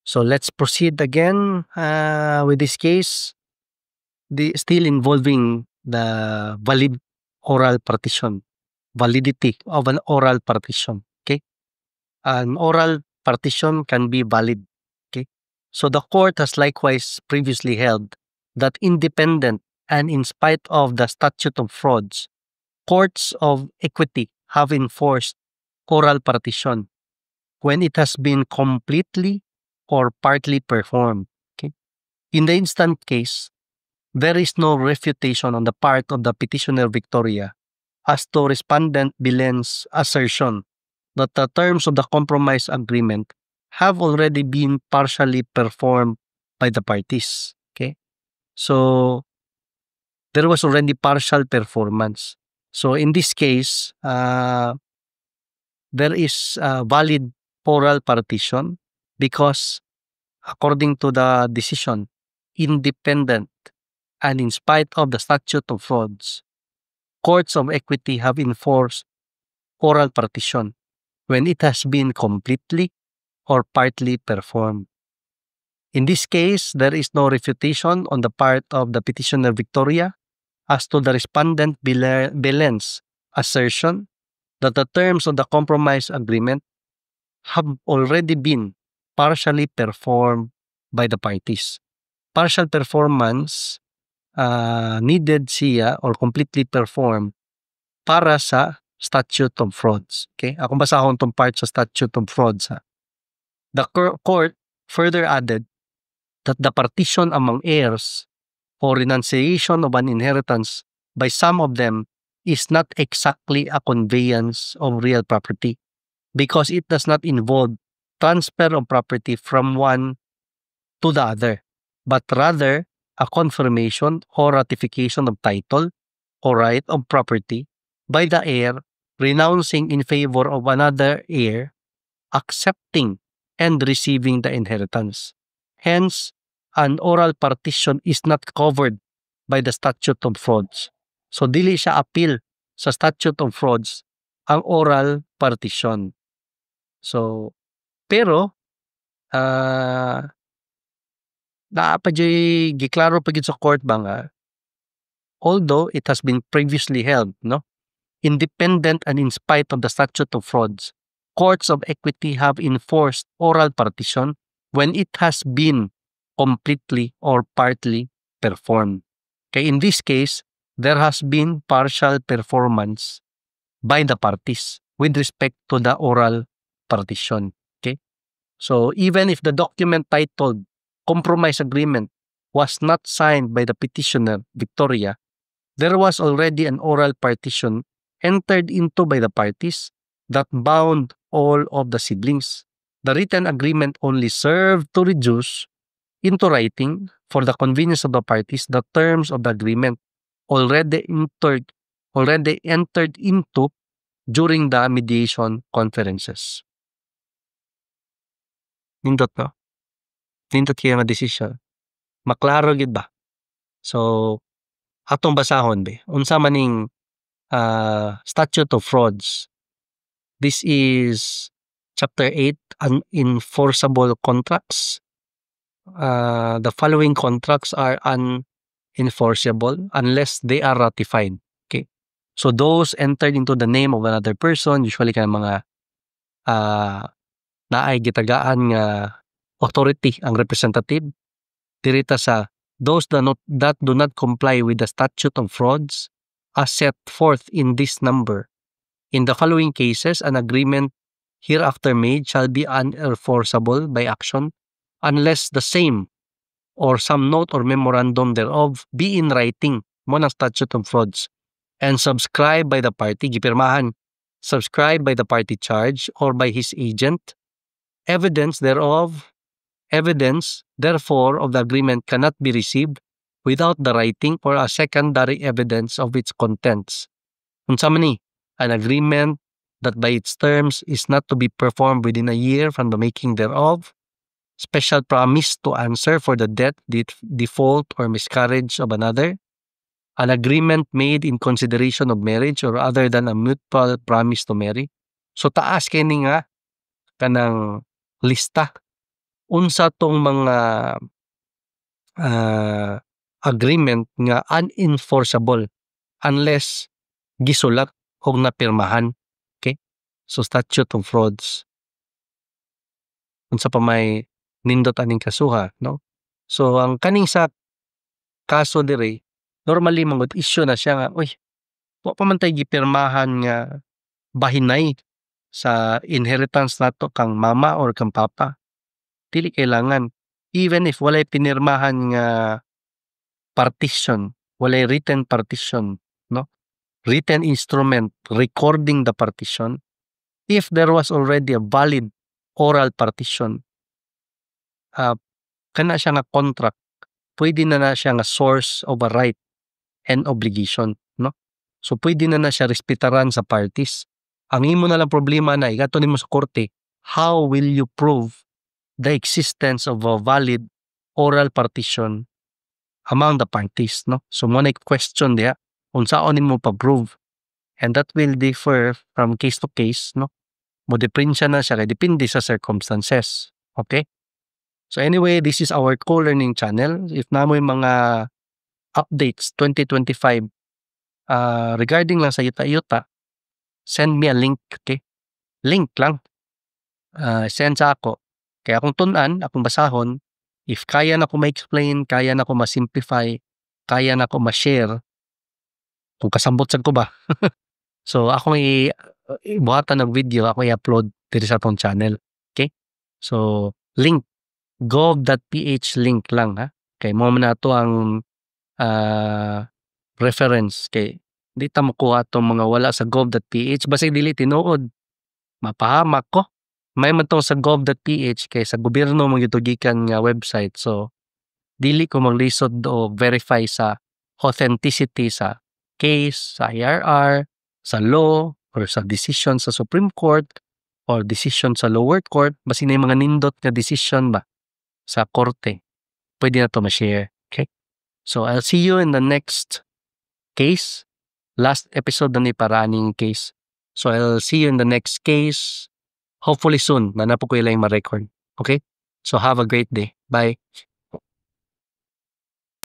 So let's proceed again with this case, still involving the valid oral partition, validity of an oral partition. Okay, an oral partition can be valid. Okay, so the court has likewise previously held that independent and in spite of the statute of frauds, courts of equity have enforced oral partition when it has been completely or partly performed. Okay? In the instant case, there is no refutation on the part of the petitioner Victoria as to respondent Belen's assertion that the terms of the compromise agreement have already been partially performed by the parties. Okay? So there was already partial performance. So in this case, there is valid oral partition because according to the decision, independent and in spite of the statute of frauds, courts of equity have enforced oral partition when it has been completely or partly performed. In this case, there is no refutation on the part of the petitioner Victoria as to the respondent Belen's assertion that the terms of the compromise agreement have already been partially performed by the parties. Partial performance needed siya or completely performed para sa statute of frauds. Okay? Akong basahon tong part sa statute of frauds. The court further added that the partition among heirs or renunciation of an inheritance by some of them is not exactly a conveyance of real property because it does not involve transfer of property from one to the other, but rather a confirmation or ratification of title or right of property by the heir renouncing in favor of another heir, accepting and receiving the inheritance. Hence, an oral partition is not covered by the statute of frauds. So, dili siya appeal sa statute of frauds ang oral partition. So, pero, giklaro pa gyud sa court ba nga, although it has been previously held, no, independent and in spite of the statute of frauds, courts of equity have enforced oral partition when it has been completely or partly performed. Okay, in this case, there has been partial performance by the parties with respect to the oral partition. Okay, so even if the document titled compromise agreement was not signed by the petitioner Victoria, there was already an oral partition entered into by the parties that bound all of the siblings. The written agreement only served to reduce into writing for the convenience of the parties the terms of the agreement already entered into during the mediation conferences. Nindot no? Nindot kaya nga decision. Maklaro gid ba? So, atong basahon be. Unsa maning statute of frauds. This is chapter 8, unenforceable contracts. The following contracts are unenforceable unless they are ratified. Okay? So those entered into the name of another person, usually kay mga naay gitagaan nga authority ang representative, dirita sa those that do not comply with the statute of frauds as set forth in this number. In the following cases, an agreement hereafter made shall be unenforceable by action unless the same or some note or memorandum thereof be in writing mo ng statute of frauds and subscribed by the party, gipirmahan, subscribed by the party charged or by his agent. Evidence, therefore, of the agreement cannot be received without the writing or a secondary evidence of its contents. Unsa man ni, an agreement that by its terms is not to be performed within a year from the making thereof, special promise to answer for the debt, default, or miscarriage of another, an agreement made in consideration of marriage or other than a mutual promise to marry. So taas kini nga kanang lista unsa tong mga agreement nga unenforceable unless gisulat o napirmahan. Okay? So statute of frauds. Unsa pa may nindot aning kasuha, no? So ang kaning sa kaso diri normally mangod issue na siya nga, uy, wa pa man tay gipirmahan nga bahinay sa inheritance nato kang mama or kang papa. Dili kailangan. Even if walay pinirmahan nga partition, walay written partition, no? Written instrument recording the partition, if there was already a valid oral partition, kana siya nga contract, pwede na siya nga source of a right and obligation, no? So pwede na siya respetaran sa parties. Ang imo na lang problema na igato nimo sa korte, how will you prove the existence of a valid oral partition among the parties, no? So mo na question diha unsaon nimo pa-prove, and that will differ from case to case, no? Mo diferensya na siya kay depende sa circumstances. Okay? So anyway, this is our co-learning channel. If namoy mga updates 2025 regarding lang sa yuta-yuta, send me a link, okay? Link lang. Send sa ako. Kaya akong tunan, akong basahon, if kaya na ko ma-explain, kaya na ko ma-simplify, kaya na ko ma-share, kung kasambot sad ko ba. So akong ibuhatan ng video, ako i-upload dito sa atong channel. Okay? So link, gov.ph link lang ha. Kay mo man nato ang reference kay di ta makuha atong mga wala sa gov.ph basta dili tinuod. Mapahamak ko. May man tong sa gov.ph kay sa gobyerno magyutugikan nga website. So dili ko maglisod o verify sa authenticity sa case, sa IRR, sa law, or sa decision sa Supreme Court, or decision sa lower court, basta na mga nindot nga decision ba sa korte. Pwede na to ma-share. Okay? So I'll see you in the next case. Last episode na ni paraning case. So I'll see you in the next case. Hopefully soon, na po ko ilang ma-record. Okay? So have a great day. Bye.